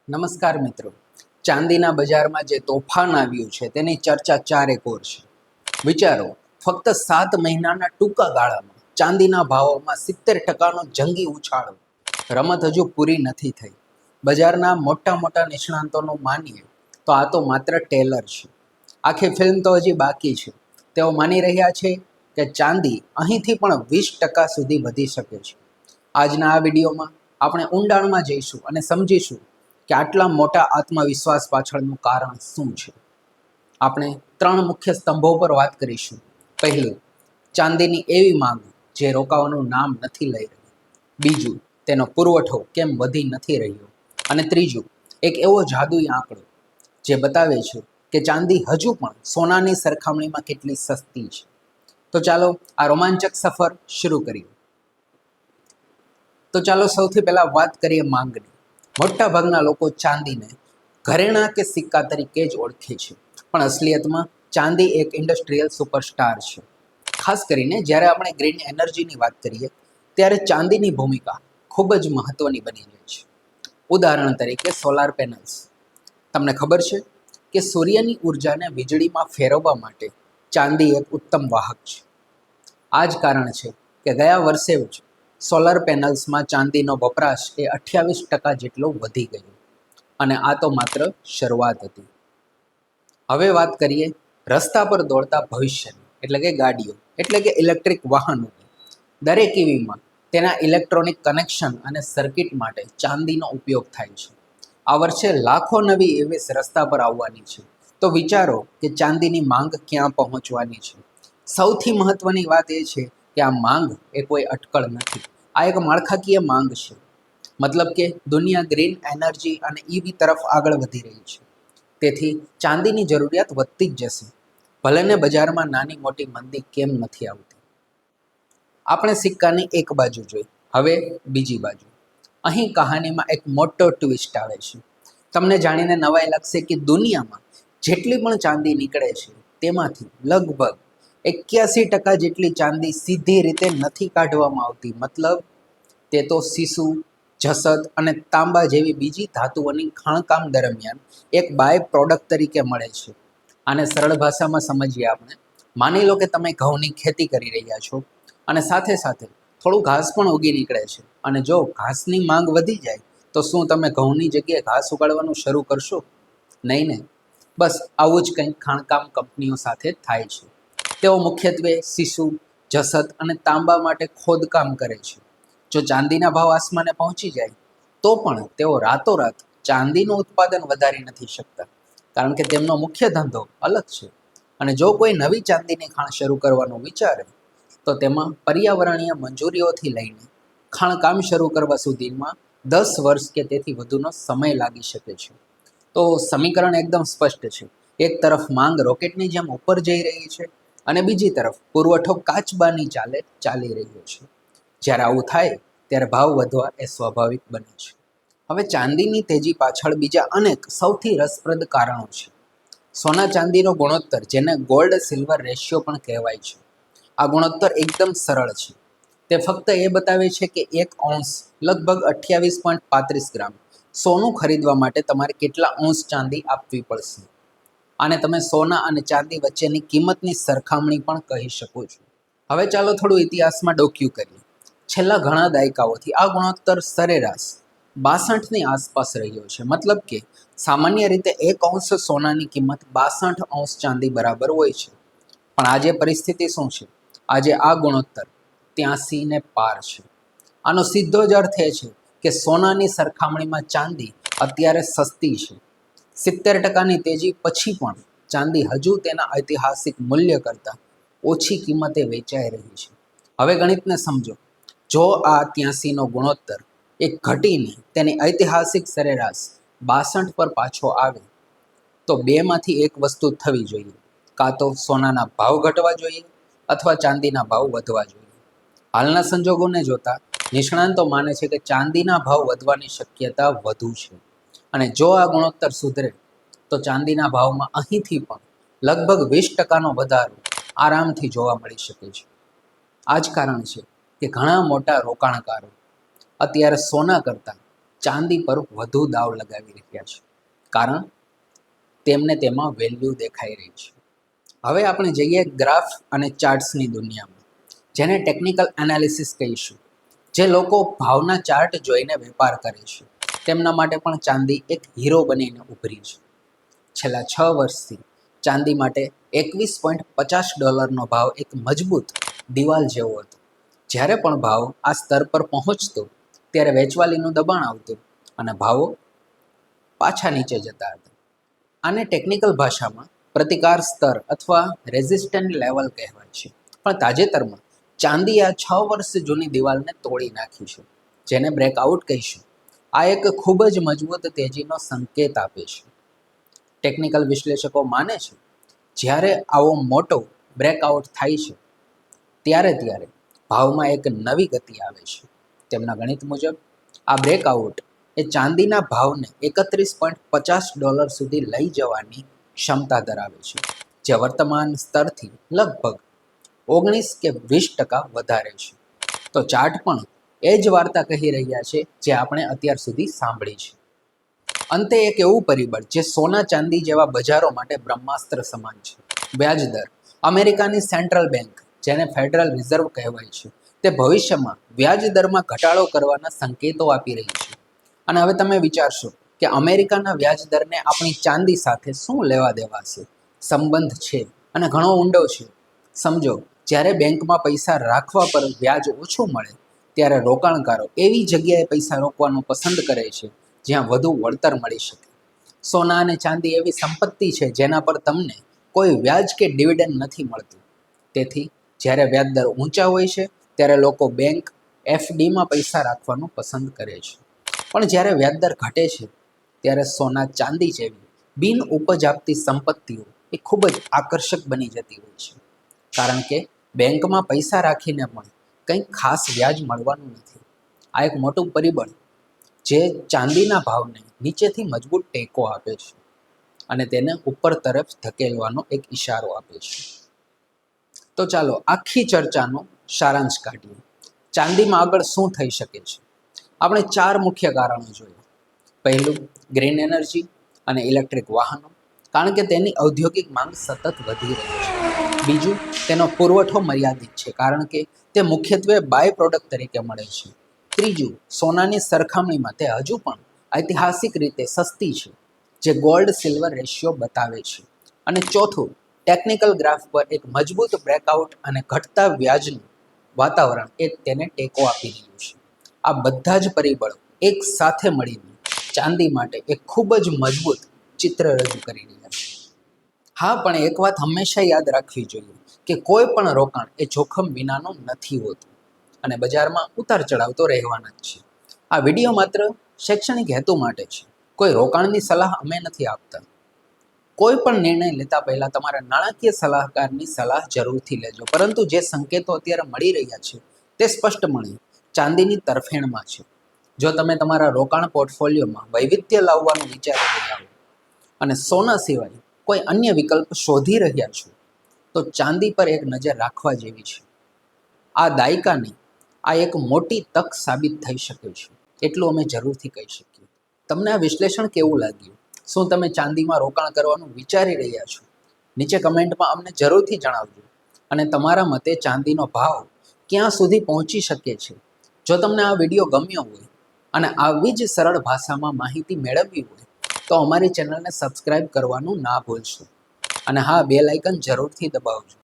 નમસ્કાર મિત્રો. ચાંદીના બજારમાં જે તોફાન આવ્યું છે તેની ચર્ચા ચારેકોર છે. વિચારો, ફક્ત 7 મહિનાના ટૂંકા ગાળામાં ચાંદીના ભાવોમાં 70%નો જંગી ઉછાળો. રમત હજુ પૂરી નથી થઈ. બજારના મોટા મોટા નિષ્ણાંતોનું માનીએ તો આ તો માત્ર ટેલર છે. આખી ફિલ્મ તો હજી બાકી છે. તેઓ માની રહ્યા છે કે ચાંદી અહીંથી પણ 20% સુધી વધી શકે છે. આજના આ વિડીયોમાં આપણે ઊંડાણમાં જઈશું અને સમજીશું કે આટલા મોટા આત્મવિશ્વાસ પાછળનું કારણ શું છે. આપણે 3 મુખ્ય સ્તંભો પર વાત કરીશું. પહેલું, ચાંદીની એવી માંગ જે રોકાવાનું નામ નથી લઈ રહી. બીજું, તેનો પુરવઠો કેમ વધી નથી રહ્યો. અને ત્રીજું, એક એવો જાદુઈ આંકડો જે બતાવે છે કે ચાંદી હજુ પણ સોનાની સરખામણીમાં કેટલી સસ્તી છે. તો ચાલો આ રોમાંચક સફર શરૂ કરીએ. તો ચાલો સૌથી પહેલા વાત કરીએ માંગની. મોટા ભાગના લોકો ચાંદીને ઘરેણાં કે સિક્કા તરીકે જ ઓળખે છે, પણ અસલિયતમાં ચાંદી એક ઇન્ડસ્ટ્રીયલ સુપરસ્ટાર છે. ખાસ કરીને જ્યારે આપણે ગ્રીન એનર્જીની વાત કરીએ ત્યારે ચાંદીની ભૂમિકા ખૂબ જ મહત્વની બની જાય છે. ઉદાહરણ તરીકે સોલાર પેનલ્સ. તમને ખબર છે કે સૂર્યની ઉર્જાને વીજળીમાં ફેરવવા માટે ચાંદી એક ઉત્તમ વાહક છે. આ જ કારણ છે કે ગયા વર્ષે જ સોલર પેનલ્સમાં ચાંદીનો વપરાશ એ 28% જેટલો વધી ગયો. અને આ તો માત્ર શરૂઆત હતી. હવે વાત કરીએ રસ્તા પર દોડતા ભવિષ્યની, એટલે કે ગાડીઓ, એટલે કે ઇલેક્ટ્રિક વાહનોની. દરેક EVમાં તેના ઇલેક્ટ્રોનિક કનેક્શન અને સર્કિટ માટે ચાંદીનો ઉપયોગ થાય છે. આ વર્ષે લાખો નવી EVs રસ્તા પર આવવાની છે. તો વિચારો કે ચાંદીની માંગ ક્યાં પહોંચવાની છે. સૌથી મહત્વની વાત એ છે કે આ માંગ એ કોઈ અટકળ નથી. આ એક માળખાકીય માંગ છે. મતલબ કે દુનિયા ગ્રીન એનર્જી અને EV તરફ આગળ વધી રહી છે. તેથી ચાંદીની જરૂરિયાત વધતી જ જશે, ભલેને બજારમાં નાની મોટી મંદી કેમ નથી આવતી. આપણે સિક્કાની એક બાજુ જોઈ, હવે બીજી બાજુ. અહીં કહાનીમાં એક મોટો ટ્વિસ્ટ આવે છે. તમને જાણીને નવાઈ લાગશે કે દુનિયામાં જેટલી પણ ચાંદી નીકળે છે તેમાંથી લગભગ 81% જેટલી ચાંદી સીધી રીતે નથી કાઢવામાં આવતી. મતલબ તે તો સીસુ, જસત અને તાંબા જેવી બીજી ધાતુઓની ખાણકામ દરમિયાન એક બાય પ્રોડક્ટ તરીકે મળે છે. આને સરળ ભાષામાં સમજીએ આપણે. માની લો કે તમે ઘઉંની ખેતી કરી રહ્યા છો અને સાથે સાથે થોડું ઘાસ પણ ઉગી નીકળે છે. અને જો ઘાસની માંગ વધી જાય તો શું તમે ઘઉંની જગ્યાએ ઘાસ ઉગાડવાનું શરૂ કરશો? નહીં ને. બસ આવું જ કંઈક ખાણકામ કંપનીઓ સાથે થાય છે. તેઓ મુખ્યત્વે સીસુ, જસત અને તાંબા માટે ખોદકામ કરે છે. જો ચાંદીના ભાવ આસમાને પહોંચી જાય તો પણ તેઓ રાતોરાત ચાંદીનું ઉત્પાદન વધારી નથી શકતા, કારણ કે તેમનો મુખ્ય ધંધો અલગ છે. અને જો કોઈ નવી ચાંદીની ખાણ શરૂ કરવાનું વિચારે તો તેમાં પર્યાવરણીય મંજૂરીઓથી લઈને ખાણકામ શરૂ કરવા સુધીમાં 10 વર્ષ કે તેથી વધુનો સમય લાગી શકે છે. તો સમીકરણ એકદમ સ્પષ્ટ છે. એક તરફ માંગ રોકેટની જેમ ઉપર જઈ રહી છે અને બીજી તરફ પુરવઠો કાચબાની ચાલે ચાલી રહ્યો છે. જ્યારે આવું થાય ત્યારે ભાવ વધવા એ સ્વાભાવિક બને છે. હવે ચાંદીની તેજી પાછળ બીજા અનેક સૌથી રસપ્રદ કારણો છે. સોના ચાંદીનો ગુણોત્તર, જેને ગોલ્ડ સિલ્વર રેશિયો પણ કહેવાય છે. આ ગુણોત્તર એકદમ સરળ છે. તે ફક્ત એ બતાવે છે કે 1 ઔંસ લગભગ 28.35 ગ્રામ સોનું ખરીદવા માટે તમારે કેટલા ઔંસ ચાંદી આપવી પડશે. આને તમે સોના અને ચાંદી વચ્ચેની કિંમતની સરખામણી પણ કહી શકો છો. હવે ચાલો થોડું ઇતિહાસમાં ડોક્યુ કરીએ. છેલ્લા ઘણા દાયકાઓથી આ ગુણોત્તર સરેરાશ 62ની આસપાસ રહ્યો છે. મતલબ કે સામાન્ય રીતે 1 ઔંસ સોનાની કિંમત 62 ઔંસ ચાંદી બરાબર હોય છે. પણ આજે પરિસ્થિતિ શું છે? આજે આ ગુણોત્તર 83ને પાર છે. આનો સીધો જ અર્થ એ છે કે સોનાની સરખામણીમાં ચાંદી અત્યારે સસ્તી છે. 70%ની તેજી પછી પણ ચાંદી હજુ તેના ઐતિહાસિક મૂલ્ય કરતાં ઓછી કિંમતે વેચાઈ રહી છે. હવે ગણિતને સમજો. જો આ 83નો ગુણોત્તર એક ઘટીને તેની ઐતિહાસિક સરેરાશ 62 પર પાછો આવે તો બેમાંથી એક વસ્તુ થવી જોઈએ. કાં તો સોનાના ભાવ ઘટવા જોઈએ અથવા ચાંદીના ભાવ વધવા જોઈએ. હાલના સંજોગોને જોતા નિષ્ણાંતો માને છે કે ચાંદીના ભાવ વધવાની શક્યતા વધુ છે. અને જો આ ગુણોત્તર સુધરે તો ચાંદીના ભાવમાં અહીંથી પણ લગભગ 20%નો વધારો આરામથી જોવા મળી શકે છે. આ જ કારણ છે કે ઘણા મોટા રોકાણકારો અત્યારે સોના કરતાં ચાંદી પર વધુ દાવ લગાવી રહ્યા છે, કારણ તેમને તેમાં વેલ્યુ દેખાઈ રહી છે. હવે આપણે જઈએ ગ્રાફ અને ચાર્ટ્સની દુનિયામાં, જેને ટેકનિકલ એનાલિસિસ કહીશું. જે લોકો ભાવના ચાર્ટ જોઈને વેપાર કરે છે, તેમના માટે પણ ચાંદી એક હીરો બનીને ઉભરી છે. છેલ્લા 6 વર્ષથી ચાંદી માટે $21.50નો ભાવ એક મજબૂત દિવાલ જેવો હતો. જ્યારે પણ ભાવ આ સ્તર પર પહોંચતો ત્યારે વેચવાલીનું દબાણ આવતું અને ભાવો પાછા નીચે જતા હતા. આને ટેકનિકલ ભાષામાં પ્રતિકાર સ્તર અથવા રેઝિસ્ટન્ટ લેવલ કહેવાય છે. પણ તાજેતરમાં ચાંદી આ 6 વર્ષ જૂની દિવાલને તોડી નાખી છે, જેને બ્રેકઆઉટ કહીશું. આ એક ખૂબ જ મજબૂત તેજીનો સંકેત આપે છે. ટેકનિકલ વિશ્લેષકો માને છે જ્યારે આવો મોટો બ્રેકઆઉટ થાય છે ત્યારે ભાવમાં એક નવી ગતિ આવે છે. તેમના ગણિત મુજબ આ બ્રેકઆઉટ એ ચાંદીના ભાવને $31.50 સુધી લઈ જવાની ક્ષમતા ધરાવે છે, જે વર્તમાન સ્તરથી લગભગ 19 કે 20% વધારે છે. તો ચાર્ટ પણ એ જ વાર્તા કહી રહ્યા છે જે આપણે અત્યાર સુધી સાંભળી છે. અંતે એક એવું પરિબળ જે સોના ચાંદી જેવા બજારો માટે બ્રહ્માસ્ત્ર સમાન છે, વ્યાજ દર. અમેરિકાની સેન્ટ્રલ બેંક, જેને ફેડરલ રિઝર્વ કહેવાય છે, તે ભવિષ્યમાં વ્યાજ દરમાં ઘટાડો કરવાના સંકેતો આપી રહી છે. અને હવે તમે વિચારશો કે અમેરિકાના વ્યાજ દરને આપણી ચાંદી સાથે શું લેવા દેવા છે? સંબંધ છે અને ઘણો ઊંડો છે. સમજો, જ્યારે બેંકમાં પૈસા રાખવા પર વ્યાજ ઓછું મળે ત્યારે રોકાણકારો એવી જગ્યાએ પૈસા રોકવાનું પસંદ કરે છે જ્યાં વધુ વળતર મળી શકે. સોના અને ચાંદી એવી સંપત્તિ છે જેના પર તમને કોઈ વ્યાજ કે ડિવિડન્ડ નથી મળતું. તેથી જ્યારે વ્યાજ દર ઊંચા હોય છે ત્યારે લોકો બેંક FDમાં પૈસા રાખવાનું પસંદ કરે છે. પણ જ્યારે વ્યાજદર ઘટે છે ત્યારે સોના ચાંદી જેવી બિન ઉપજ આપતી સંપત્તિઓ એ ખૂબ જ આકર્ષક બની જતી હોય છે, કારણ કે બેંકમાં પૈસા રાખીને પણ કંઈ ખાસ વ્યાજ મળવાનું નથી. આ એક મોટું પરિબળ જે ચાંદીના ભાવને નીચેથી મજબૂત ટેકો આપે છે અને તેને ઉપર તરફ ધકેલવાનો એક ઇશારો આપે છે. તો ચાલો આખી ચર્ચાનો સારાંશ કાઢીએ. ચાંદીમાં આગળ શું થઈ શકે છે? આપણે 4 મુખ્ય કારણો જોયા. પહેલું, ગ્રીન એનર્જી અને ઇલેક્ટ્રિક વાહનો, કારણ કે તેની ઔદ્યોગિક માંગ સતત વધી રહી છે. બીજું, તેનો પુરવઠો મર્યાદિત છે, કારણ કે તે મુખ્યત્વે બાય પ્રોડક્ટ તરીકે મળે છે. ત્રીજું, સોનાની સરખામણીમાં તે હજુ પણ ઐતિહાસિક રીતે સસ્તી છે, જે ગોલ્ડ સિલ્વર રેશિયો બતાવે છે. અને ચોથું, ટેકનિકલ ગ્રાફ પર એક મજબૂત બ્રેકઆઉટ અને ઘટતા વ્યાજનું વાતાવરણ એ તેને ટેકો આપી રહ્યું છે. આ બધા જ પરિબળો એક સાથે મળીને ચાંદી માટે એક ખૂબ જ મજબૂત ચિત્ર રજૂ કરી રહ્યા છે. હા, પણ એક વાત હંમેશા યાદ રાખવી જોઈએ કે કોઈ પણ રોકાણ એ જોખમ વિનાનું નથી હોતું અને બજારમાં ઉતાર ચઢાવ તો રહેવાના જ છે. આ વિડીયો માત્ર શૈક્ષણિક હેતુ માટે છે. કોઈ રોકાણની સલાહ અમે નથી આપતા. કોઈ પણ નિર્ણય લેતા પહેલા તમારા નાણાકીય સલાહકારની સલાહ જરૂરથી લેજો. પરંતુ જે સંકેતો અત્યારે મળી રહ્યા છે તે સ્પષ્ટપણે ચાંદીની તરફેણમાં છે. જો તમે તમારા રોકાણ પોર્ટફોલિયોમાં વૈવિધ્ય લાવવાનું વિચારી રહ્યા હો અને સોના સિવાય કોઈ અન્ય વિકલ્પ શોધી રહ્યા છો, તો ચાંદી પર એક નજર રાખવા જેવી છે. આ દાયકાની આ એક મોટી તક સાબિત થઈ શકે છે, એટલું અમે જરૂરથી કહી શકીએ. તમને આ વિશ્લેષણ કેવું લાગ્યું? શું તમે ચાંદીમાં રોકાણ કરવાનું વિચારી રહ્યા છો? નીચે કમેન્ટમાં અમને જરૂરથી જણાવજો. અને તમારા મતે ચાંદીનો ભાવ ક્યાં સુધી પહોંચી શકે છે? જો તમને આ વિડીયો ગમ્યો હોય અને આવી જ સરળ ભાષામાં માહિતી મેળવવી હોય તો અમારી ચેનલને સબસ્ક્રાઇબ કરવાનું ના ભૂલશો. અને હા, બેલ આઇકન જરૂરથી દબાવજો.